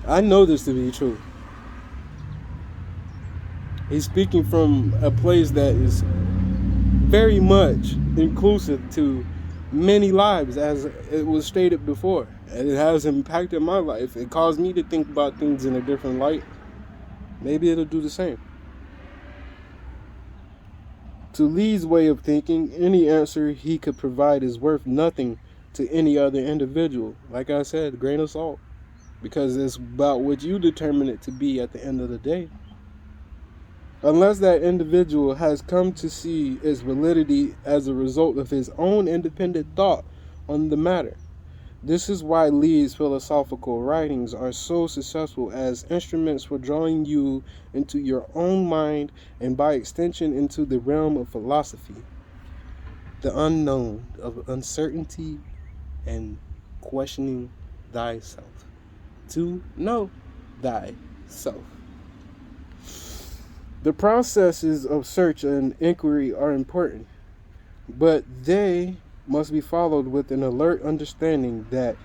I know this to be true. He's speaking from a place that is very much inclusive to many lives, as it was stated before. And it has impacted my life. It caused me to think about things in a different light. Maybe it'll do the same. To Lee's way of thinking, any answer he could provide is worth nothing to any other individual. Like I said, grain of salt. Because it's about what you determine it to be at the end of the day. Unless that individual has come to see its validity as a result of his own independent thought on the matter. This is why Lee's philosophical writings are so successful as instruments for drawing you into your own mind and by extension into the realm of philosophy, the unknown of uncertainty and questioning thyself, to know thyself. The processes of search and inquiry are important, but they must be followed with an alert understanding that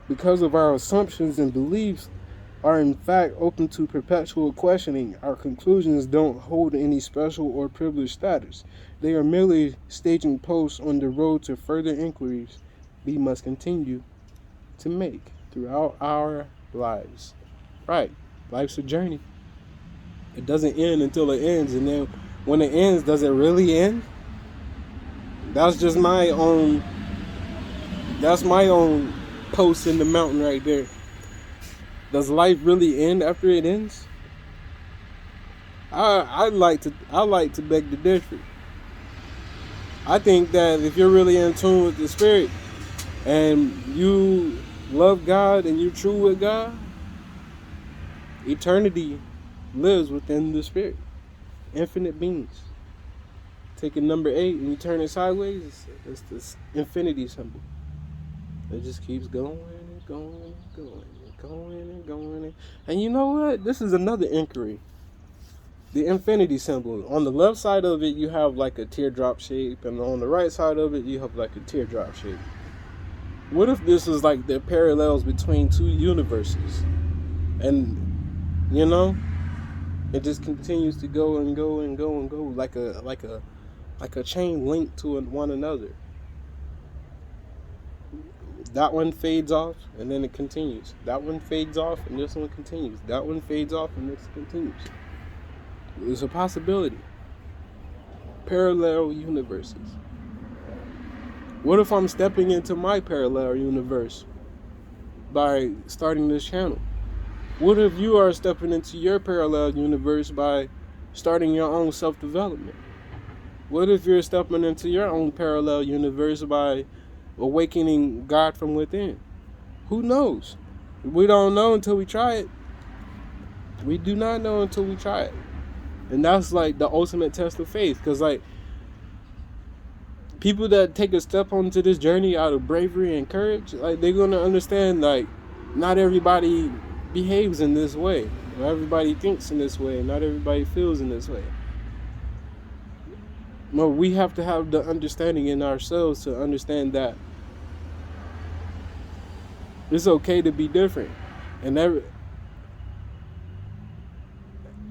because of our assumptions and beliefs are in fact open to perpetual questioning, our conclusions don't hold any special or privileged status. They are merely staging posts on the road to further inquiries we must continue to make throughout our lives. Right, life's a journey. It doesn't end until it ends, and then when it ends, does it really end? That's just my own post in the mountain right there. Does life really end after it ends? I like to beg the difference. I think that if you're really in tune with the spirit and you love God and you're true with God, eternity lives within the spirit. Infinite beings. Take a number 8 and you turn it sideways, it's this infinity symbol. It just keeps going and going and going and going and going. And you know what? This is another inquiry. The infinity symbol. On the left side of it, you have like a teardrop shape, and on the right side of it, you have like a teardrop shape. What if this is like the parallels between two universes? And, you know, it just continues to go and go and go and go like a chain linked to one another. That one fades off and then it continues. That one fades off and this one continues. That one fades off and this continues. There's a possibility. Parallel universes. What if I'm stepping into my parallel universe by starting this channel? What if you are stepping into your parallel universe by starting your own self-development? What if you're stepping into your own parallel universe by awakening God from within? Who knows? We don't know until we try it. We do not know until we try it. And that's like the ultimate test of faith. Because like people that take a step onto this journey out of bravery and courage, like they're going to understand like not everybody behaves in this way. Not everybody thinks in this way. Not everybody feels in this way. No, we have to have the understanding in ourselves to understand that it's okay to be different. And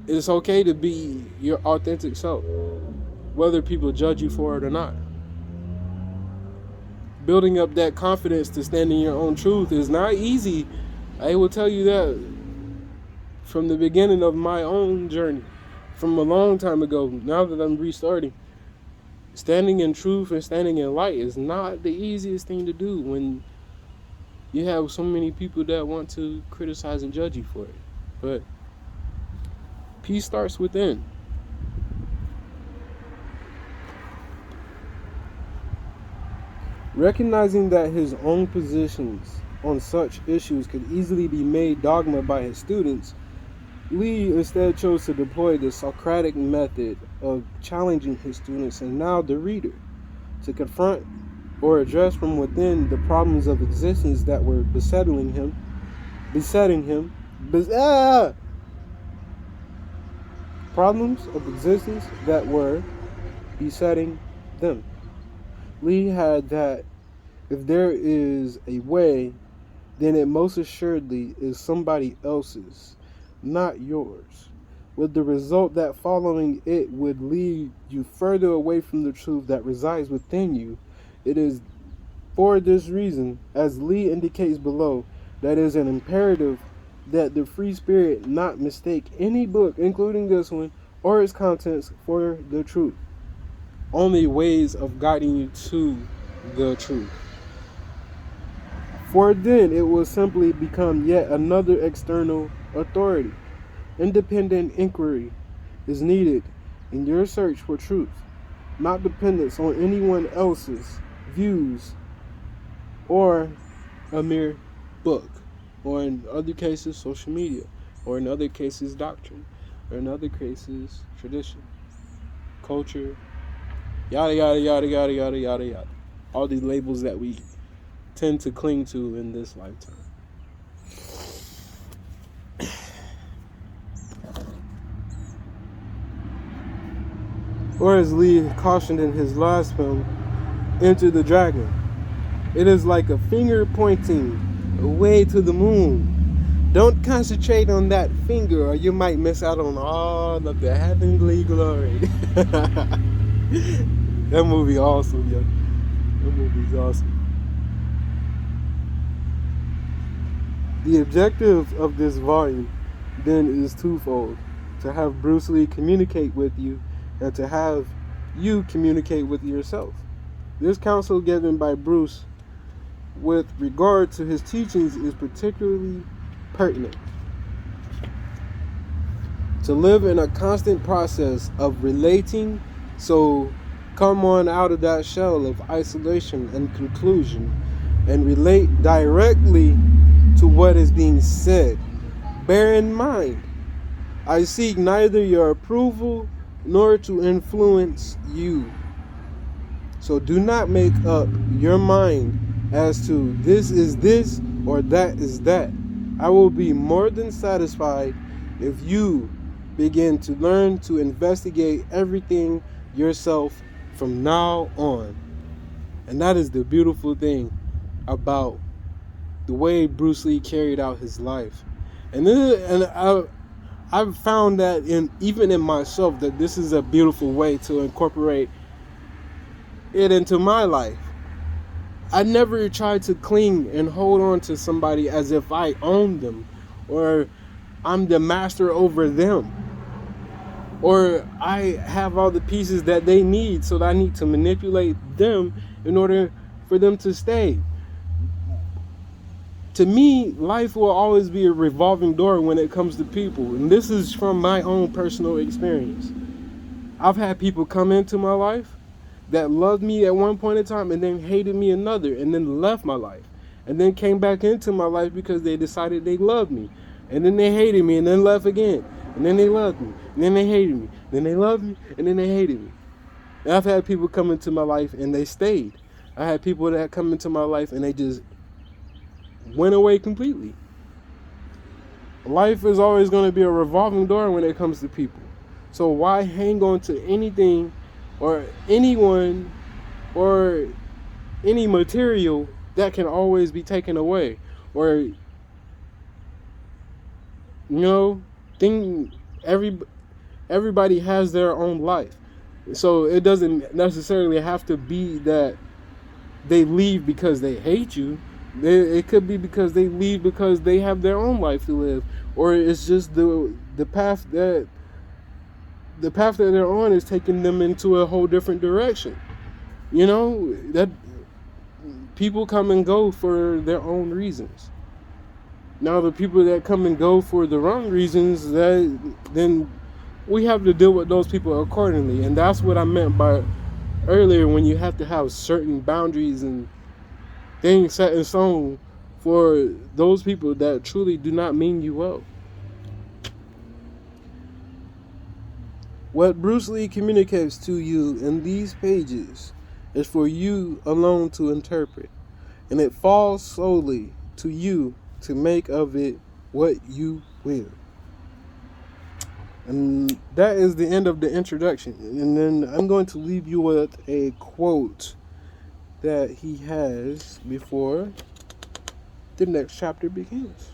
it's okay to be your authentic self, whether people judge you for it or not. Building up that confidence to stand in your own truth is not easy. I will tell you that from the beginning of my own journey, from a long time ago, now that I'm restarting. Standing in truth and standing in light is not the easiest thing to do when you have so many people that want to criticize and judge you for it. But peace starts within. Recognizing that his own positions on such issues could easily be made dogma by his students, Lee instead chose to deploy the Socratic method of challenging his students and now the reader to confront or address from within the problems of existence that were besetting him. Problems of existence that were besetting them. Lee had that if there is a way, then it most assuredly is somebody else's, not yours. with the result that following it would lead you further away from the truth that resides within you. It is for this reason, as Lee indicates below, that it is an imperative that the free spirit not mistake any book, including this one, or its contents for the truth. Only ways of guiding you to the truth. For then it will simply become yet another external authority. Independent inquiry is needed in your search for truth, not dependence on anyone else's views or a mere book, or in other cases social media, or in other cases doctrine, or in other cases tradition, culture, yada yada yada yada yada yada yada. All these labels that we tend to cling to in this lifetime. Or as Lee cautioned in his last film, Enter the Dragon, it is like a finger pointing away to the moon. Don't concentrate on that finger or you might miss out on all of the heavenly glory. That movie awesome, yo. That movie's awesome. The objective of this volume then is twofold: to have Bruce Lee communicate with you and to have you communicate with yourself. This counsel given by Bruce with regard to his teachings is particularly pertinent. To live in a constant process of relating, so come on out of that shell of isolation and conclusion and relate directly to what is being said. Bear in mind, I seek neither your approval nor to influence you. So do not make up your mind as to this is this or that is that. I will be more than satisfied if you begin to learn to investigate everything yourself from now on. And that is the beautiful thing about the way Bruce Lee carried out his life. I've found that even in myself, that this is a beautiful way to incorporate it into my life. I never tried to cling and hold on to somebody as if I own them, or I'm the master over them, or I have all the pieces that they need, so that I need to manipulate them in order for them to stay. To me, life will always be a revolving door when it comes to people. And this is from my own personal experience. I've had people come into my life that loved me at one point in time and then hated me another, and then left my life. And then came back into my life because they decided they loved me. And then they hated me and then left again. And then they loved me. And then they hated me. Then they loved me and then they hated me. And I've had people come into my life and they stayed. I had people that come into my life and they just went away completely. Life is always going to be a revolving door when it comes to people. So why hang on to anything or anyone or any material that can always be taken away? Or, everybody has their own life. So it doesn't necessarily have to be that they leave because they hate you. It could be because they leave because they have their own life to live, or it's just the path that they're on is taking them into a whole different direction. That people come and go for their own reasons. Now the people that come and go for the wrong reasons, then we have to deal with those people accordingly. And that's what I meant by earlier, when you have to have certain boundaries and things set in stone for those people that truly do not mean you well. What Bruce Lee communicates to you in these pages is for you alone to interpret, and it falls solely to you to make of it what you will. And that is the end of the introduction. And then I'm going to leave you with a quote that he has before the next chapter begins.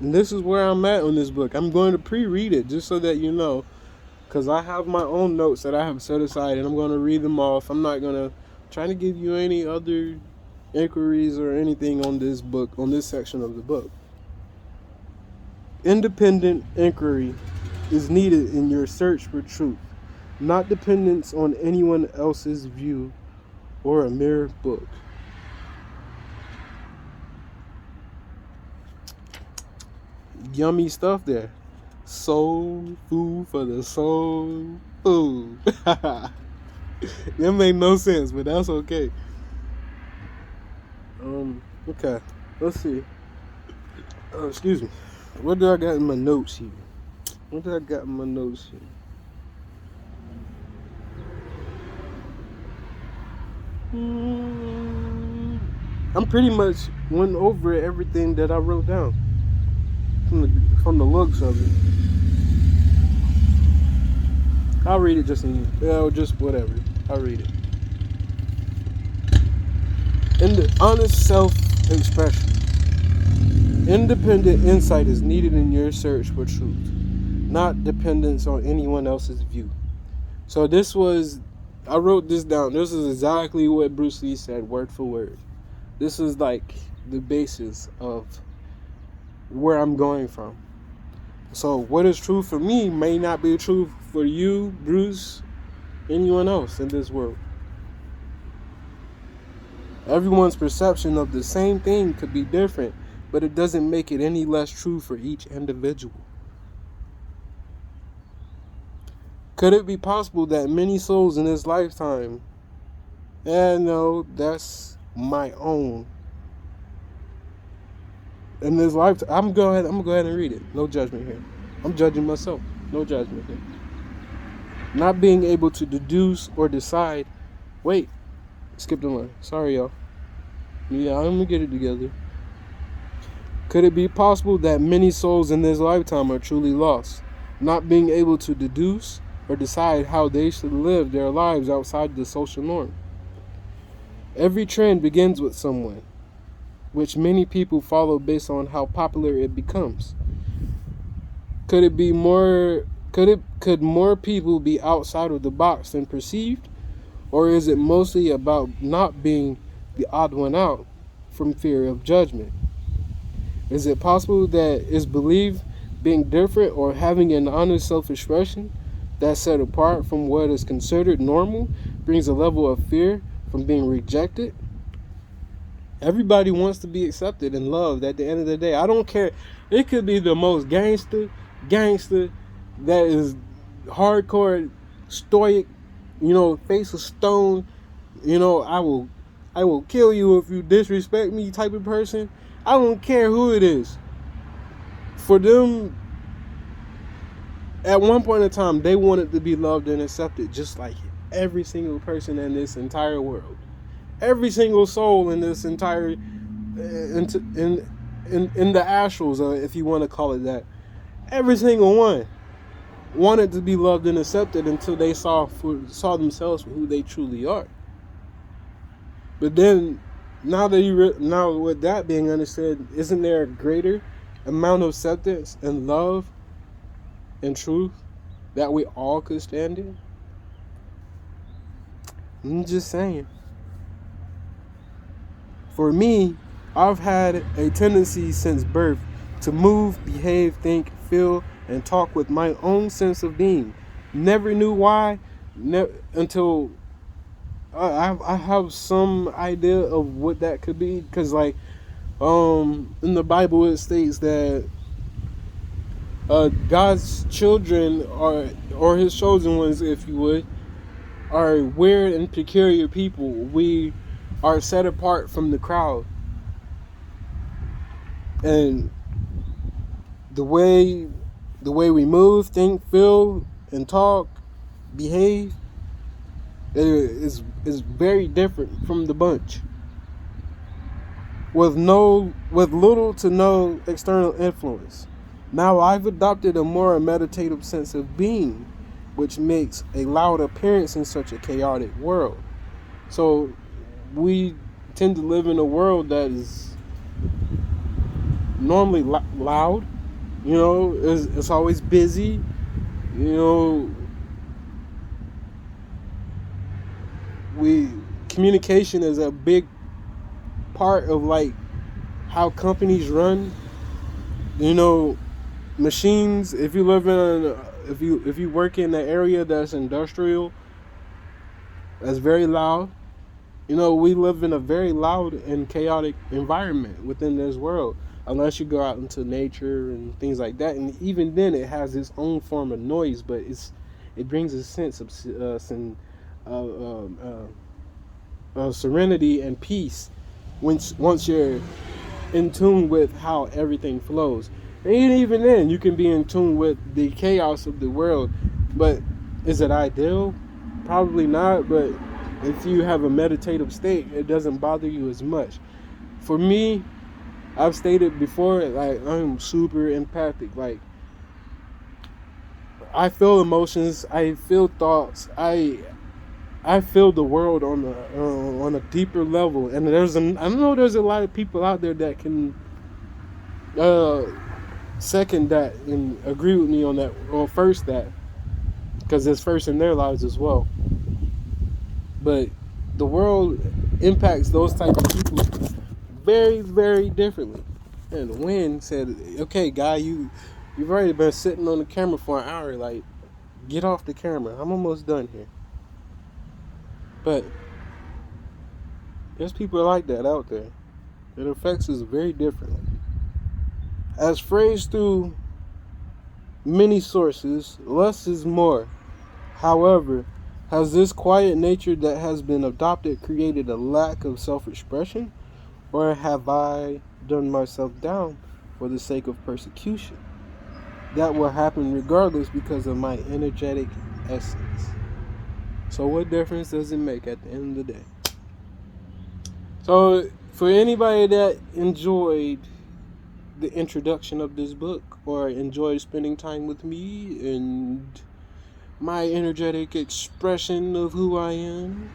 And this is where I'm at on this book. I'm going to pre-read it just so that you know, because I have my own notes that I have set aside, and I'm going to read them off. I'm not going to try to give you any other inquiries or anything on this book, on this section of the book. Independent inquiry is needed in your search for truth, not dependence on anyone else's view or a mere book. Yummy stuff there. Soul food for the soul food. That made no sense, but that's okay. Okay, let's see. Excuse me. What do I got in my notes here? I'm pretty much went over everything that I wrote down from the looks of it. I'll read it just whatever. I'll read it. In the honest self-expression, independent insight is needed in your search for truth, not dependence on anyone else's view. So I wrote this down. This is exactly what Bruce Lee said, word for word. This is like the basis of where I'm going from. So what is true for me may not be true for you, Bruce, anyone else in this world. Everyone's perception of the same thing could be different, but it doesn't make it any less true for each individual. Could it be possible that many souls in this lifetime, no, that's my own. In this lifetime, I'm gonna go ahead and read it. No judgment here. I'm judging myself. No judgment here. Not being able to deduce or decide. Wait, skip the line. Sorry, y'all. Yeah, I'm gonna get it together. Could it be possible that many souls in this lifetime are truly lost, not being able to deduce or decide how they should live their lives outside the social norm? Every trend begins with someone, which many people follow based on how popular it becomes. Could more people be outside of the box than perceived? Or is it mostly about not being the odd one out from fear of judgment? Is it possible that is believed being different or having an honest self-expression that's set apart from what is considered normal brings a level of fear from being rejected? Everybody wants to be accepted and loved at the end of the day. I don't care. It could be the most gangster that is hardcore, stoic, face of stone, I will kill you if you disrespect me type of person. I don't care who it is. For them, at one point in time, they wanted to be loved and accepted just like every single person in this entire world. Every single soul in this entire, in the astrals, if you want to call it that. Every single one wanted to be loved and accepted until they saw themselves for who they truly are. But then, now with that being understood, isn't there a greater amount of acceptance and love and truth that we all could stand in? I'm just saying. For me, I've had a tendency since birth to move, behave, think, feel, and talk with my own sense of being. Never knew why until I have some idea of what that could be. Because in the Bible it states that God's children or his chosen ones, if you would, are weird and peculiar people. We are set apart from the crowd. And the way we move, think, feel, and talk, behave, is very different from the bunch. With little to no external influence. Now I've adopted a more meditative sense of being, which makes a loud appearance in such a chaotic world. So we tend to live in a world that is normally loud. You know, it's always busy. You know, we communication is a big part of like how companies run. You know, machines. If you live in, if you work in an area that's industrial, that's very loud. You know, we live in a very loud and chaotic environment within this world. Unless you go out into nature and things like that, and even then, it has its own form of noise, but it brings a sense of serenity and peace once you're in tune with how everything flows. And even then, you can be in tune with the chaos of the world. But is it ideal? Probably not. But if you have a meditative state, it doesn't bother you as much. For me, I've stated before, like, I'm super empathic. Like, I feel emotions, I feel thoughts, I feel the world on a deeper level, and I know there's a lot of people out there that can uh, second that and agree with me on that, or first that, because it's first in their lives as well. But the world impacts those type of people very, very differently. And the wind said, "Okay, guy, you've already been sitting on the camera for an hour. Like, get off the camera. I'm almost done here." But there's people like that out there. It affects us very differently. As phrased through many sources, less is more. However, has this quiet nature that has been adopted created a lack of self-expression, or have I done myself down for the sake of persecution? That will happen regardless because of my energetic essence. So what difference does it make at the end of the day? So for anybody that enjoyed the introduction of this book or enjoyed spending time with me and my energetic expression of who I am,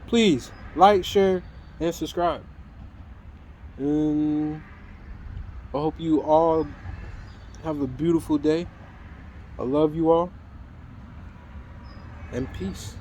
please like, share, and subscribe. And I hope you all have a beautiful day. I love you all, and peace.